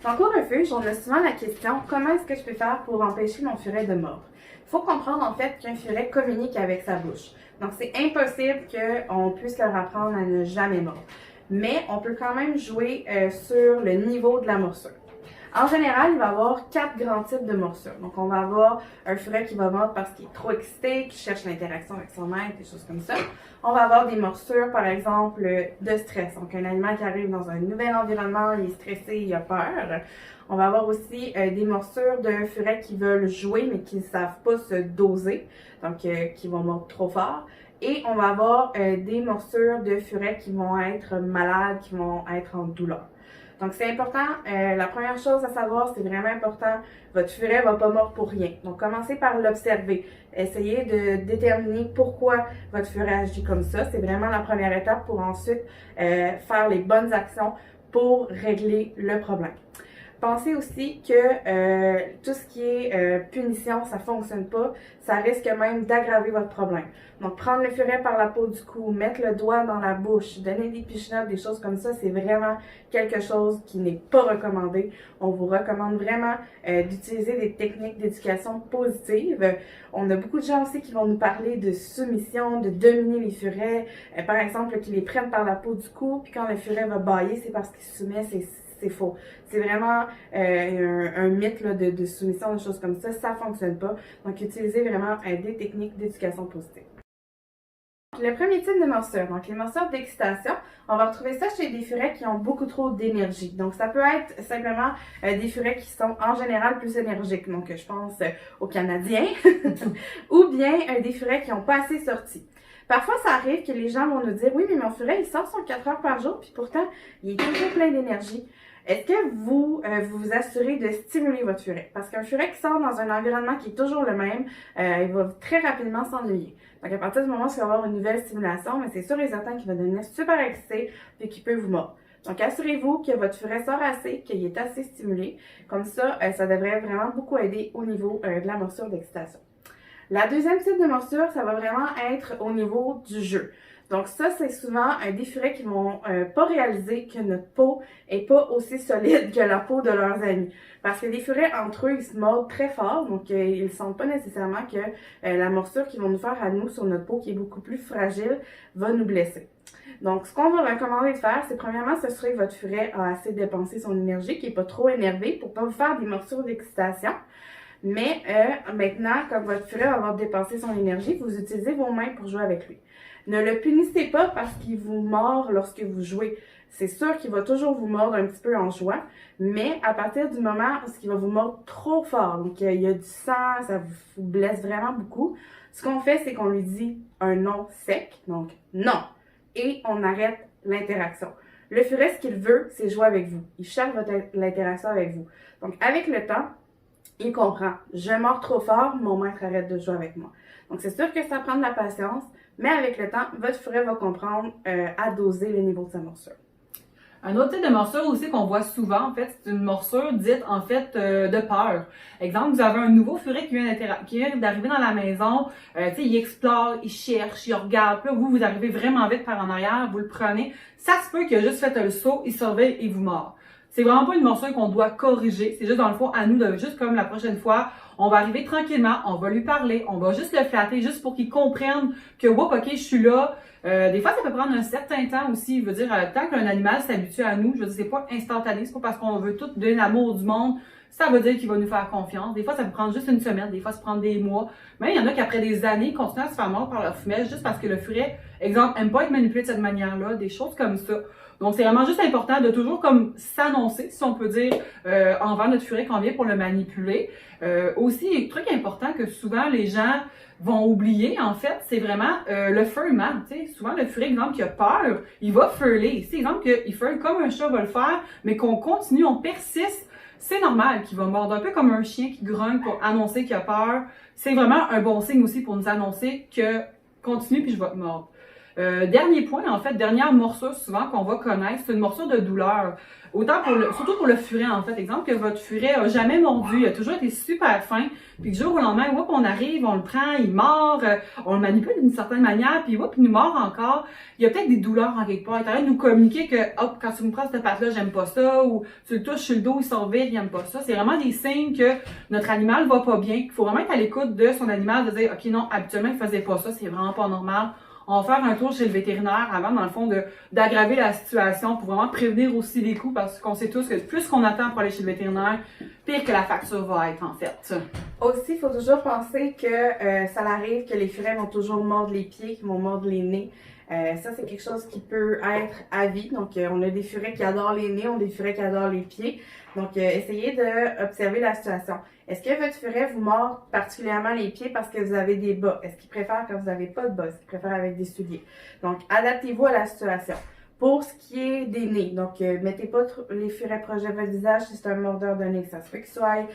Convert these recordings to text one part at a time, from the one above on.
Donc, au refuge, on a souvent la question, comment est-ce que je peux faire pour empêcher mon furet de mordre? Il faut comprendre en fait qu'un furet communique avec sa bouche. Donc, c'est impossible qu'on puisse leur apprendre à ne jamais mordre. Mais on peut quand même jouer sur le niveau de la morsure. En général, il va y avoir 4 grands types de morsures. Donc, on va avoir un furet qui va mordre parce qu'il est trop excité, qui cherche l'interaction avec son maître, des choses comme ça. On va avoir des morsures, par exemple, de stress. Donc, un animal qui arrive dans un nouvel environnement, il est stressé, il a peur. On va avoir aussi des morsures de furets qui veulent jouer, mais qui ne savent pas se doser, donc qui vont mordre trop fort. Et on va avoir des morsures de furets qui vont être malades, qui vont être en douleur. Donc, c'est important. La première chose à savoir, c'est vraiment important, votre furet va pas mordre pour rien. Donc, commencez par l'observer. Essayez de déterminer pourquoi votre furet agit comme ça. C'est vraiment la première étape pour ensuite faire les bonnes actions pour régler le problème. Pensez aussi que tout ce qui est punition, ça fonctionne pas. Ça risque même d'aggraver votre problème. Donc, prendre le furet par la peau du cou, mettre le doigt dans la bouche, donner des pichenottes, des choses comme ça, c'est vraiment quelque chose qui n'est pas recommandé. On vous recommande vraiment d'utiliser des techniques d'éducation positive. On a beaucoup de gens aussi qui vont nous parler de soumission, de dominer les furets. Par exemple, qu'ils les prennent par la peau du cou, puis quand le furet va bâiller, c'est parce qu'il se soumet, c'est faux. C'est vraiment un mythe là, de soumission, des choses comme ça. Ça fonctionne pas. Donc, utilisez vraiment des techniques d'éducation positive. Le premier type de morsure, donc les morsures d'excitation, on va retrouver ça chez des furets qui ont beaucoup trop d'énergie. Donc, ça peut être simplement des furets qui sont en général plus énergiques. Donc, je pense aux Canadiens ou bien des furets qui n'ont pas assez sorti. Parfois, ça arrive que les gens vont nous dire « Oui, mais mon furet, il sort son 4 heures par jour, puis pourtant, il est toujours plein d'énergie. » Est-ce que vous vous assurez de stimuler votre furet? Parce qu'un furet qui sort dans un environnement qui est toujours le même, il va très rapidement s'ennuyer. Donc, à partir du moment où il va y avoir une nouvelle stimulation, c'est sûr et certain qu'il va devenir super excité et qu'il peut vous mordre. Donc, assurez-vous que votre furet sort assez, qu'il est assez stimulé. Comme ça, ça devrait vraiment beaucoup aider au niveau de la morsure d'excitation. La deuxième type de morsure, ça va vraiment être au niveau du jeu. Donc ça, c'est souvent des furets qui vont pas réaliser que notre peau est pas aussi solide que la peau de leurs amis. Parce que les furets, entre eux, ils se mordent très fort, donc ils ne sentent pas nécessairement que la morsure qu'ils vont nous faire à nous sur notre peau, qui est beaucoup plus fragile, va nous blesser. Donc, ce qu'on va recommander de faire, c'est premièrement s'assurer que votre furet a assez dépensé son énergie, qu'il n'est pas trop énervé pour pas vous faire des morsures d'excitation. Mais maintenant, quand votre furet va avoir dépensé son énergie, vous utilisez vos mains pour jouer avec lui. Ne le punissez pas parce qu'il vous mord lorsque vous jouez. C'est sûr qu'il va toujours vous mordre un petit peu en jouant, mais à partir du moment où il va vous mordre trop fort, donc il y a du sang, ça vous blesse vraiment beaucoup, ce qu'on fait, c'est qu'on lui dit un non sec, donc non, et on arrête l'interaction. Le furet, ce qu'il veut, c'est jouer avec vous. Il cherche l'interaction avec vous. Donc, avec le temps, il comprend. Je mords trop fort, mon maître arrête de jouer avec moi. Donc, c'est sûr que ça prend de la patience, mais avec le temps, votre furet va comprendre à doser le niveau de sa morsure. Un autre type de morsure aussi qu'on voit souvent, en fait, c'est une morsure dite, en fait, de peur. Exemple, vous avez un nouveau furet qui vient d'arriver dans la maison, tu sais, il explore, il cherche, il regarde, puis là, vous arrivez vraiment vite par en arrière, vous le prenez. Ça se peut qu'il a juste fait le saut, il surveille et vous mord. C'est vraiment pas une morsure qu'on doit corriger. C'est juste dans le fond à nous de, juste comme la prochaine fois, on va arriver tranquillement, on va lui parler, on va juste le flatter, juste pour qu'il comprenne que, whoop, ok, je suis là. Des fois, ça peut prendre un certain temps aussi. Je veux dire, tant qu'un animal s'habitue à nous, je veux dire, c'est pas instantané, c'est pas parce qu'on veut tout donner l'amour du monde, ça veut dire qu'il va nous faire confiance. Des fois, ça peut prendre juste une semaine, des fois, ça peut prendre des mois. Mais il y en a qui, après des années, continuent à se faire mordre par leur femelle juste parce que le furet, exemple, aime pas être manipulé de cette manière-là, des choses comme ça. Donc, c'est vraiment juste important de toujours comme s'annoncer, si on peut dire, envers notre furet quand on vient pour le manipuler. Aussi, un truc important que souvent les gens vont oublier, en fait, c'est vraiment le feulement. Tu sais, souvent, le furet, exemple, qui a peur, il va feuler. C'est exemple qu'il feule comme un chat va le faire, mais qu'on continue, on persiste, c'est normal qu'il va mordre. Un peu comme un chien qui grogne pour annoncer qu'il a peur. C'est vraiment un bon signe aussi pour nous annoncer que continue puis je vais te mordre. Dernier point, en fait, dernière morsure souvent qu'on va connaître, c'est une morsure de douleur. Autant surtout pour le furet, en fait. Exemple que votre furet a jamais mordu, il a toujours été super fin, puis du jour au lendemain, hop, on arrive, on le prend, il mord, on le manipule d'une certaine manière, puis hop, il nous mord encore. Il y a peut-être des douleurs en quelque part. Il est en train de nous communiquer que, hop, quand tu me prends cette patte-là, j'aime pas ça, ou tu le touches sur le dos, il sort vite, il aime pas ça. C'est vraiment des signes que notre animal va pas bien. Il faut vraiment être à l'écoute de son animal, de dire, OK, non, habituellement, il faisait pas ça, c'est vraiment pas normal. On va faire un tour chez le vétérinaire avant, dans le fond, d'aggraver la situation pour vraiment prévenir aussi les coûts parce qu'on sait tous que plus qu'on attend pour aller chez le vétérinaire, pire que la facture va être, en fait. Aussi, il faut toujours penser que ça arrive que les furets vont toujours mordre les pieds, qu'ils vont mordre les nez. Ça, c'est quelque chose qui peut être à vie. Donc, on a des furets qui adorent les nez, on a des furets qui adorent les pieds. Donc, essayez d'observer la situation. Est-ce que votre furet vous mord particulièrement les pieds parce que vous avez des bas? Est-ce qu'il préfère quand vous n'avez pas de bas? Est-ce qu'il préfère avec des souliers? Donc, adaptez-vous à la situation. Pour ce qui est des nez, donc mettez pas les furets proches de votre visage si c'est un mordeur de nez. Ça se peut qu'il soit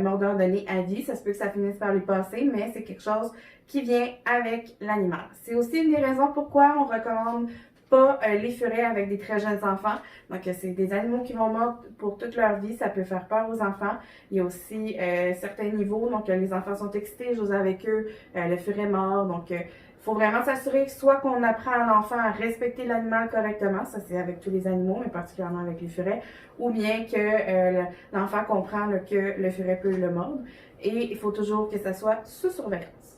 mordeur de nez à vie, ça se peut que ça finisse par lui passer, mais c'est quelque chose qui vient avec l'animal. C'est aussi une des raisons pourquoi on recommande pas les furets avec des très jeunes enfants. Donc, c'est des animaux qui vont mordre pour toute leur vie. Ça peut faire peur aux enfants. Il y a aussi certains niveaux. Donc, les enfants sont excités, j'ose avec eux. Le furet mord. Donc, faut vraiment s'assurer soit qu'on apprend à l'enfant à respecter l'animal correctement, ça c'est avec tous les animaux, mais particulièrement avec les furets, ou bien que l'enfant comprend que le furet peut le mordre. Et il faut toujours que ça soit sous surveillance.